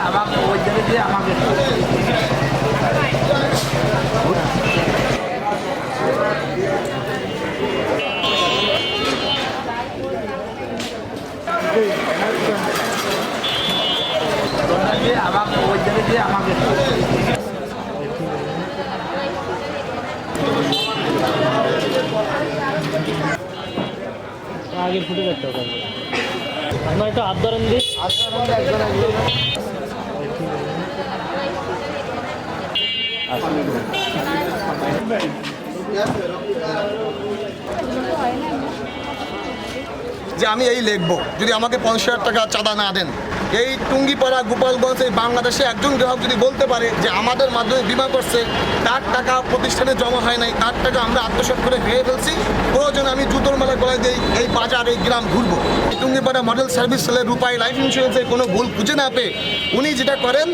আমাকে ওই জায়গায় দিয়ে আমাকে আমাকে ওই জায়গায় দিয়ে আমাকে আগে ফুটে যাচ্ছে আপনার একটা হাত ধরেন দিই যে আমি এই লিখবো যদি আমাকে 50,000 টাকা চাঁদা না দেন। এই টুঙ্গিপাড়া গোপালগঞ্জ এই বাংলাদেশে একজন গ্রাহক যদি বলতে পারে যে আমাদের মাধ্যমে বিমা করছে, তার টাকা প্রতিষ্ঠানে জমা হয় নাই, তার টাকা আমরা আত্মসাৎ করে খেয়ে ফেলছি, প্রয়োজন আমি জুতোর মেলা গলায় দিই এই বাজার এই গ্রাম ঘুরবো। টুঙ্গিপাড়া মডেল সার্ভিস সেলের রূপাই লাইফ ইন্স্যুরেন্সের কোনো ভুল খুঁজে না পেয়ে উনি যেটা করেন,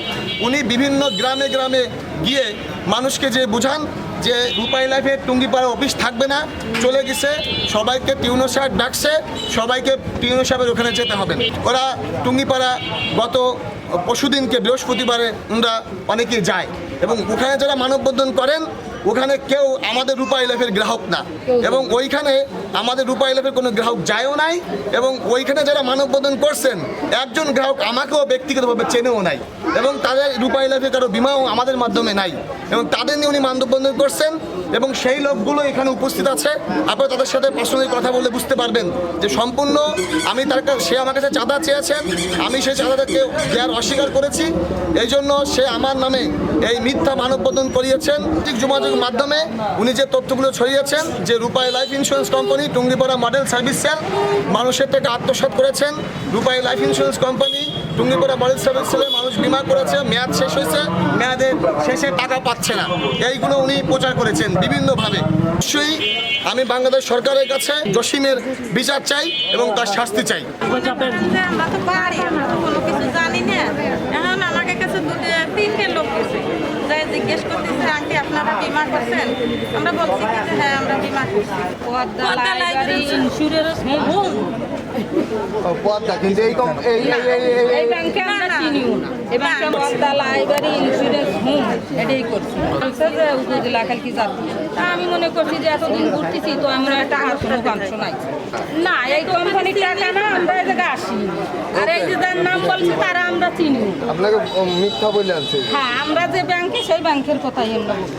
উনি বিভিন্ন গ্রামে গ্রামে গিয়ে মানুষকে যে বোঝান যে রূপাই লাইফের টুঙ্গিপাড়া অফিস থাকবে না, চলে গেছে, সবাইকে টিউনো সাহেব ডাকছে, সবাইকে টিউনো সাহেবের ওখানে যেতে হবে। ওরা টুঙ্গিপাড়া গত পরশুদিনকে বৃহস্পতিবারে আমরা অনেকে যায় এবং ওখানে যারা মানববন্ধন করেন ওখানে কেউ আমাদের রূপাই লাইফের গ্রাহক না এবং ওইখানে আমাদের রূপাই লাইফের কোনো গ্রাহক যায়ও নাই এবং ওইখানে যারা মানববন্ধন করছেন একজন গ্রাহক আমাকেও ব্যক্তিগতভাবে চেনেও নাই এবং তাদের রূপাই লাইফের কারো বিমাও আমাদের মাধ্যমে নাই এবং তাদের নিয়ে উনি মানববন্ধন করছেন এবং সেই লোকগুলো এখানে উপস্থিত আছে। আপনারা তাদের সাথে পার্সোনালি কথা বলে বুঝতে পারবেন যে সম্পূর্ণ আমি তার কাছে, সে আমার কাছে চাঁদা চেয়েছেন, আমি সেই চাঁদাটাকে দেওয়ার অস্বীকার করেছি, এই জন্য সে আমার নামে এই মিথ্যা মানববন্ধন করিয়েছেন। ঠিক যোগাযোগের মাধ্যমে উনি যে তথ্যগুলো ছড়িয়েছেন যে Rupali life insurance company Tungipara model service cell মানুষের টাকা আত্মসাৎ করেছেন, Rupali life insurance company Tungipara model service সেলে মানুষ বিমা করেছে, মেয়াদ শেষ হয়েছে, মেয়াদের শেষে টাকা পাচ্ছে না, এইগুলো উনি প্রচার করেছেন বিভিন্নভাবে। অবশ্যই আমি বাংলাদেশ সরকারের কাছে জসিমের বিচার চাই এবং তার শাস্তি চাই। আমরা তো পারি কোনো কিছু জানি না, এখন আমাকে কাছে তিনটে লোক গেছে যাই জিজ্ঞেস করতেছে আন্টি আপনারা বিমা করছেন, আমরা বলছি কি যে হ্যাঁ আমরা বিমা করছি। ইন্স্যুরেন্স পদ্মা কিন্তু এই ব্যাংকে আমরা চিনিও না, এই ব্যাংকে পদ্মা লাইব্রেরি ইন্স্যুরেন্স এটাই করছি যে উপজেলা কালকে যাচ্ছি। তা আমি মনে করছি যে এতদিন ঘুরতেছি তো আমরা টাকার কোনো গান শোনাই না, এই কোম্পানির টাকা না আমরা এই জায়গায় আসি আর এই যে যার নাম বলছি তারা আমরা চিনি আপনাকে মিথ্যা বলে আনছে। হ্যাঁ আমরা যে ব্যাংকে সেই ব্যাংকের কথাই আমরা বলছি।